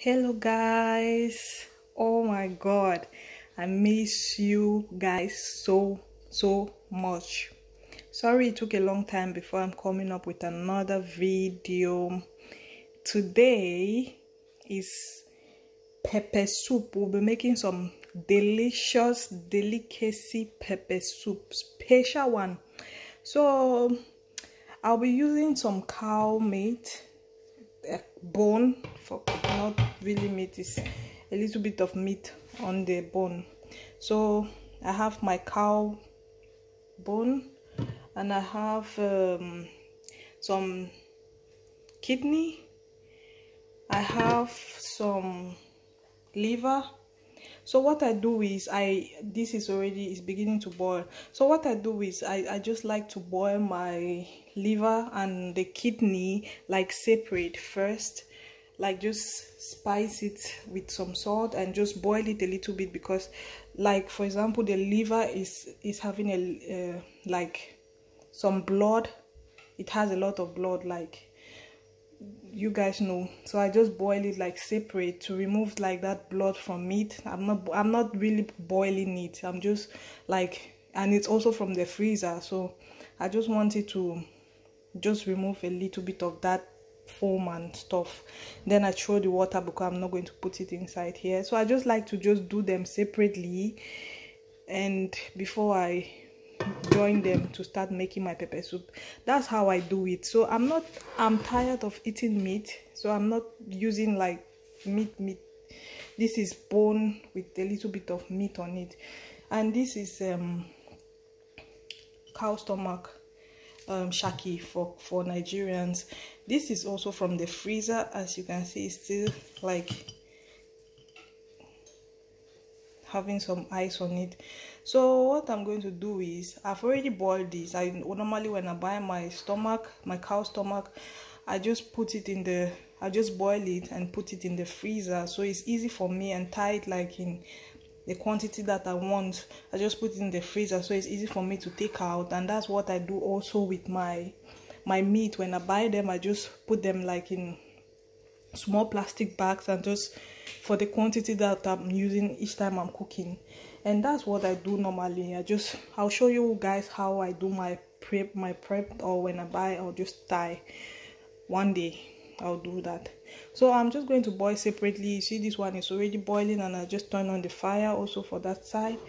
Hello guys, oh my god, I miss you guys so much. Sorry it took a long time before I'm coming up with another video. Today is pepper soup. We'll be making some delicious delicacy pepper soup, special one. So I'll be using some cow meat, bone, for not really meat, is a little bit of meat on the bone. So I have my cow bone, and I have some kidney, I have some liver. So what I do is this is beginning to boil. So what I do is I just like to boil my liver and the kidney like separate first, like just spice it with some salt and just boil it a little bit, because like for example the liver is having a like some blood. It has a lot of blood, like you guys know. So I just boil it like separate to remove like that blood from meat. I'm not really boiling it, I'm just like, and it's also from the freezer, so I just wanted to just remove a little bit of that foam and stuff. Then I throw the water because I'm not going to put it inside here. So I just like to just do them separately, and before I join them to start making my pepper soup. That's how I do it. So I'm tired of eating meat, so I'm not using like meat. This is bone with a little bit of meat on it, and this is cow stomach, shaki for Nigerians. This is also from the freezer. As you can see, it's still like having some ice on it. So what I'm going to do is, I've already boiled this. I normally, when I buy my cow stomach, I just put it in the, I just boil it and put it in the freezer, so it's easy for me, and tie it like in the quantity that I want. I just put it in the freezer, so it's easy for me to take out. And that's what I do also with my meat. When I buy them, I just put them like in small plastic bags, and just for the quantity that I'm using each time I'm cooking. And that's what I do normally. I'll show you guys how I do my prep, or when I buy, I'll just tie. One day I'll do that. So I'm just going to boil separately. You see, this one is already boiling, and I just turn on the fire also for that side,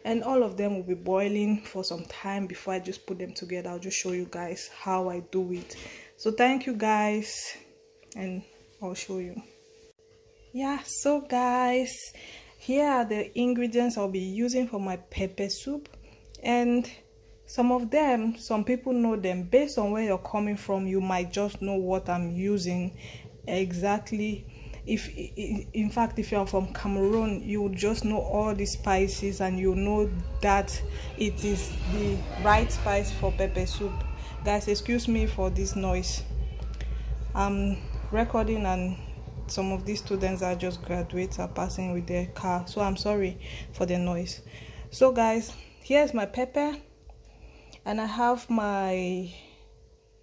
and all of them will be boiling for some time before I just put them together. I'll just show you guys how I do it. So thank you guys, and I'll show you. Yeah, so guys, here are the ingredients I'll be using for my pepper soup, and some of them, some people know them. Based on where you're coming from, you might just know what I'm using exactly. In fact, if you're from Cameroon, you will just know all the spices, and you know that it is the right spice for pepper soup. Guys, excuse me for this noise. I'm recording, and some of these students are just graduates, are passing with their car, so I'm sorry for the noise. So guys, here's my pepper, and I have my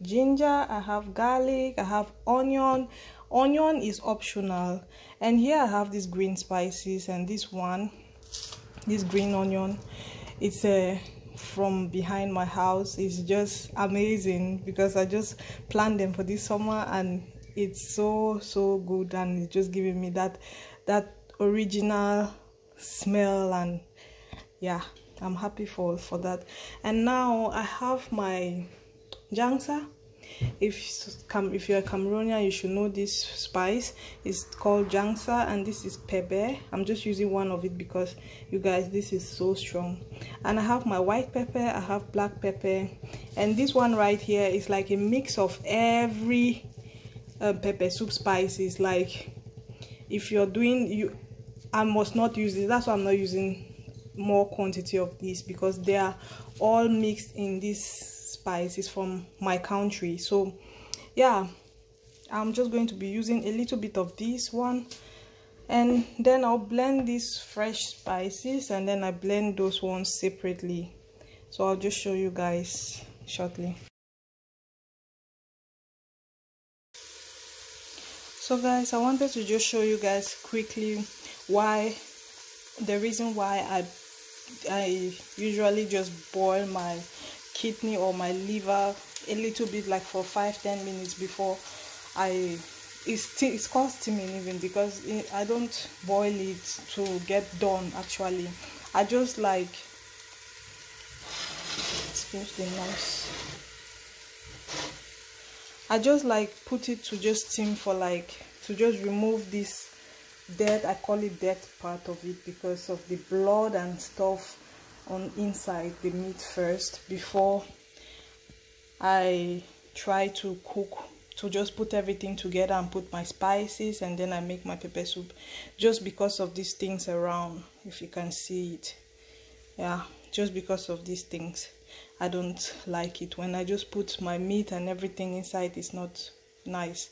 ginger, I have garlic, I have onion. Onion is optional. And here I have these green spices, and this green onion, it's from behind my house. It's just amazing because I just planted them for this summer, and it's so good, and it's just giving me that original smell, and yeah, I'm happy for that. And now I have my Njansa. If you're a Cameroonian, you should know this spice. It's called Njansa, and this is pepper. I'm just using one of it because you guys, this is so strong. And I have my white pepper, I have black pepper, and this one right here is like a mix of every pepper soup spices. Like if you're doing, I must not use this. That's why I'm not using more quantity of this, because they are all mixed in this spices from my country. So yeah, I'm just going to be using a little bit of this one, and then I'll blend these fresh spices, and then I blend those ones separately. So I'll just show you guys shortly. So guys, I wanted to just show you guys quickly the reason why I usually just boil my kidney or my liver a little bit, like for 5-10 minutes before it's called steaming even, because I don't boil it to get done. Actually, I just like, excuse the noise, I just like put it to just steam for like, to just remove this dirt, I call it dirt part of it, because of the blood and stuff on inside the meat first, before I try to cook, to just put everything together and put my spices, and then I make my pepper soup, just because of these things around, if you can see it. Yeah, just because of these things, I don't like it when I just put my meat and everything inside. It's not nice.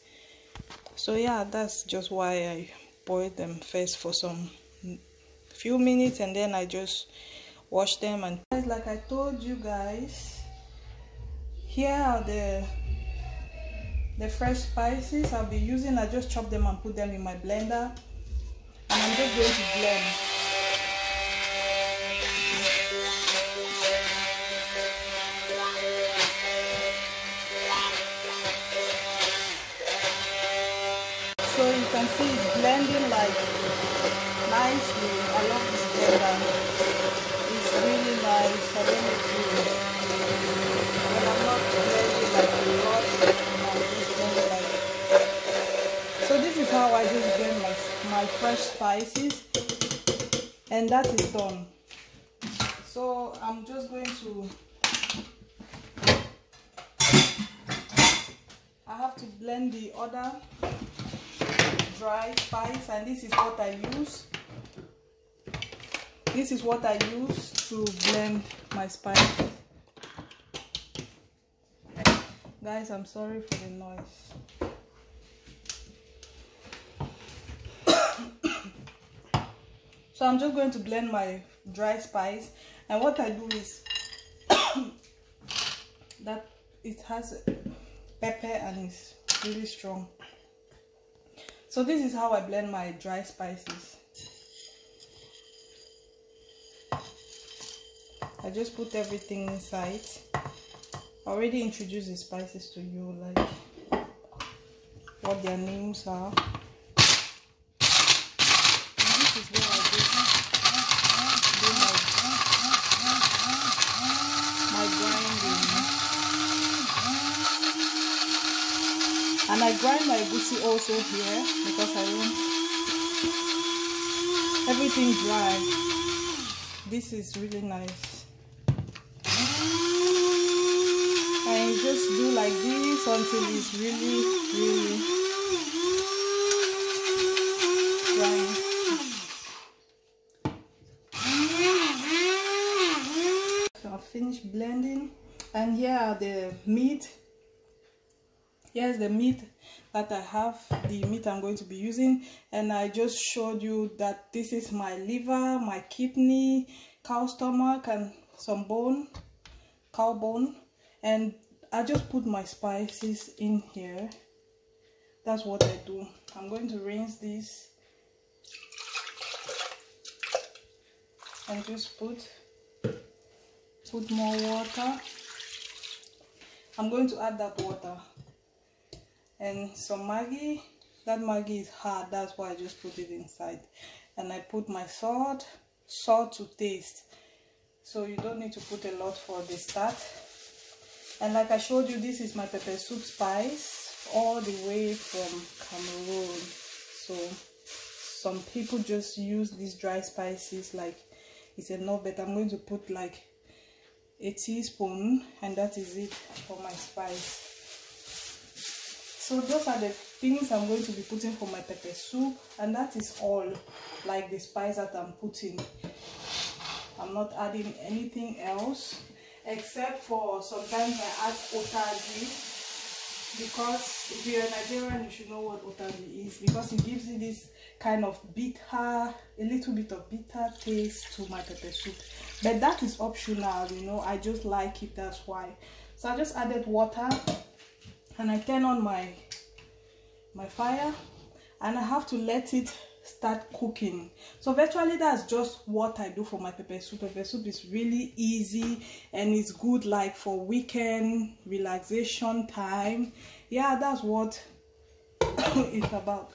So yeah, that's just why I boil them first for some few minutes, and then I just wash them. And like I told you guys, here are the fresh spices I'll be using. I just chop them and put them in my blender, and I'm just going to blend. So you can see it's blending like nicely. I love this blender. It's really nice. I don't know if you, when I'm not blending like a lot, I just blend like. So this is how I just blend my fresh spices, and that is done. So I'm just going to, I have to blend the other dry spice, and this is what I use. This is what I use to blend my spice. Guys, I'm sorry for the noise. So I'm just going to blend my dry spice, and what I do is that it has pepper and it's really strong. So this is how I blend my dry spices. I just put everything inside. I already introduced the spices to you, like what their names are. And this is where I do my grinding. And I grind my egusi also here, because I want everything dry. This is really nice. And you just do like this until it's really dry. So I've finished blending, and here are the meat. Here's the meat that I have, the meat I'm going to be using, and I just showed you that this is my liver, my kidney, cow stomach, and some bone, cow bone, and I just put my spices in here. That's what I do. I'm going to rinse this and just put more water. I'm going to add that water. And some Maggi. That Maggi is hard, that's why I just put it inside. And I put my salt to taste. So you don't need to put a lot for the start. And like I showed you, this is my pepper soup spice, all the way from Cameroon. So some people just use these dry spices like it's enough, but I'm going to put like a teaspoon, and that is it for my spice. So those are the things I'm going to be putting for my pepper soup, and that is all, like the spice that I'm putting. I'm not adding anything else, except for sometimes I add otaji, because if you're a Nigerian you should know what otaji is, because it gives you this kind of bitter, a little bit of bitter taste to my pepper soup. But that is optional, you know, I just like it, that's why. So I just added water, and I turn on my fire, and I have to let it start cooking. So virtually that's just what I do for my pepper soup. Pepper soup is really easy and it's good like for weekend relaxation time. Yeah, that's what it's about.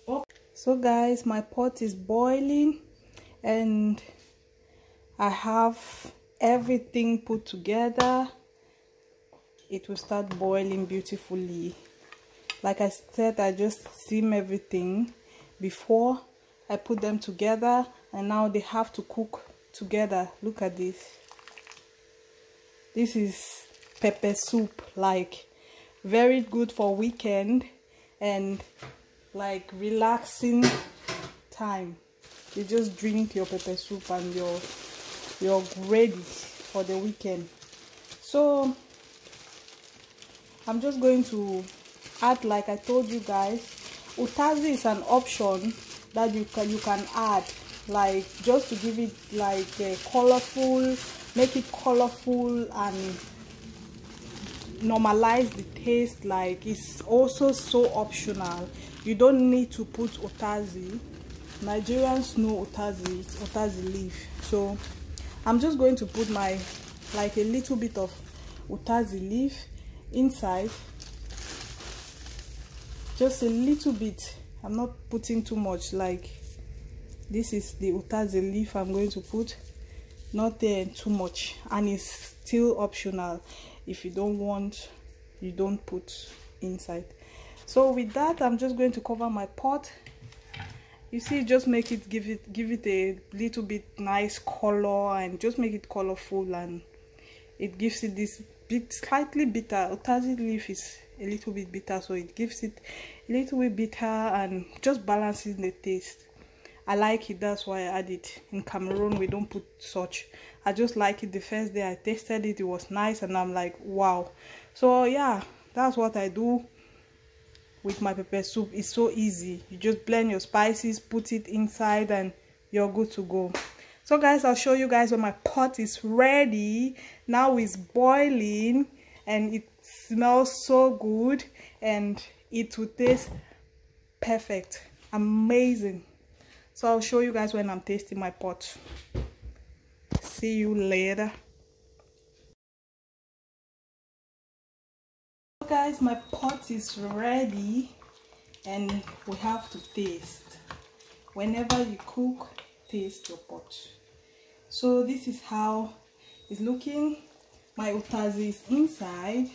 Oh, so guys, my pot is boiling and I have everything put together. It will start boiling beautifully. Like I said, I just steam everything before I put them together, and now they have to cook together. Look at this. This is pepper soup, like very good for weekend and like relaxing time. You just drink your pepper soup and you're ready for the weekend. So I'm just going to add, like I told you guys, utazi is an option that you can add, like just to give it like a colorful, make it colorful and normalize the taste. Like it's also so optional. You don't need to put utazi. Nigerians know utazi, it's utazi leaf. So I'm just going to put my like a little bit of utazi leaf inside, just a little bit. I'm not putting too much. Like this is the utazi leaf I'm going to put, not too much, and it's still optional. If you don't want, you don't put inside. So with that, I'm just going to cover my pot. You see, just make it, give it a little bit nice color and just make it colorful, and it gives it this bit slightly bitter. Utazi leaf is a little bit bitter, so it gives it a little bit bitter and just balances the taste. I like it, that's why I add it. In Cameroon we don't put such. I just like it. The first day I tasted it, it was nice and I'm like, wow. So yeah, that's what I do with my pepper soup. It's so easy. You just blend your spices, put it inside, and you're good to go. So guys, I'll show you guys when my pot is ready. Now it's boiling and it smells so good and it will taste perfect, amazing. So I'll show you guys when I'm tasting my pot. See you later. So guys, my pot is ready and we have to taste. Whenever you cook, taste your pot. So this is how it's looking. My utazi is inside,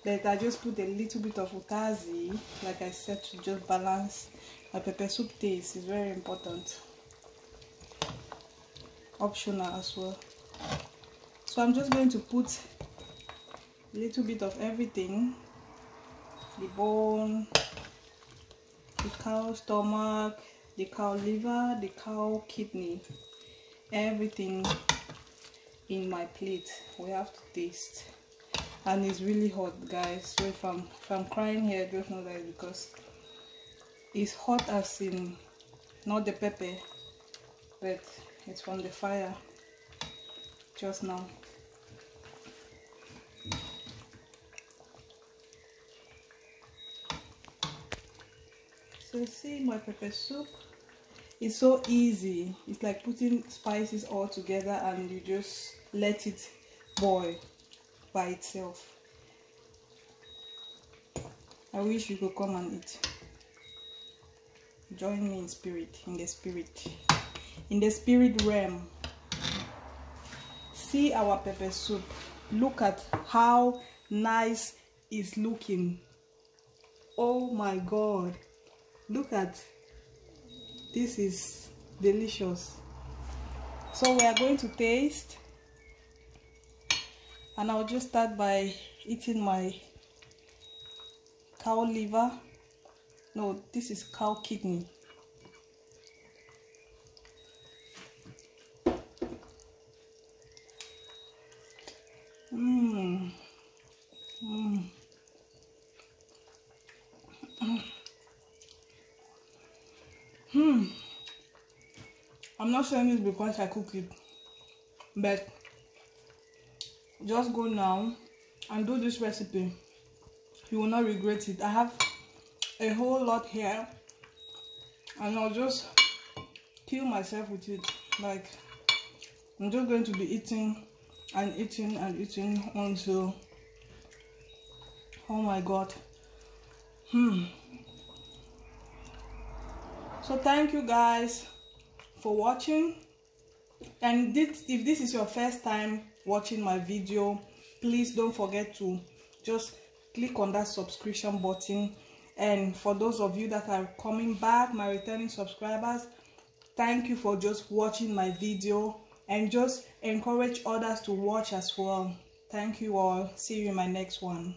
but I just put a little bit of utazi, like I said, to just balance my pepper soup taste. Is very important, optional as well. So I'm just going to put a little bit of everything: the bone, the cow stomach, the cow liver, the cow kidney, everything in my plate. We have to taste, and it's really hot, guys. So if I'm crying here, just know that it's because it's hot, as in not the pepper, but it's from the fire just now. So see, my pepper soup is so easy. It's like putting spices all together and you just let it boil by itself. I wish you could come and eat. Join me in spirit, in the spirit realm. See our pepper soup. Look at how nice it's looking. Oh my god, look at this, is delicious. So we are going to taste, and I'll just start by eating my cow liver. No, this is cow kidney. I'm not saying this because I cook it, but just go now and do this recipe. You will not regret it. I have a whole lot here, and I'll just kill myself with it. Like, I'm just going to be eating and eating and eating until, oh my god. So thank you guys for watching, and if this is your first time watching my video, please don't forget to just click on that subscription button. And for those of you that are coming back, my returning subscribers, thank you for just watching my video, and just encourage others to watch as well. Thank you all. See you in my next one.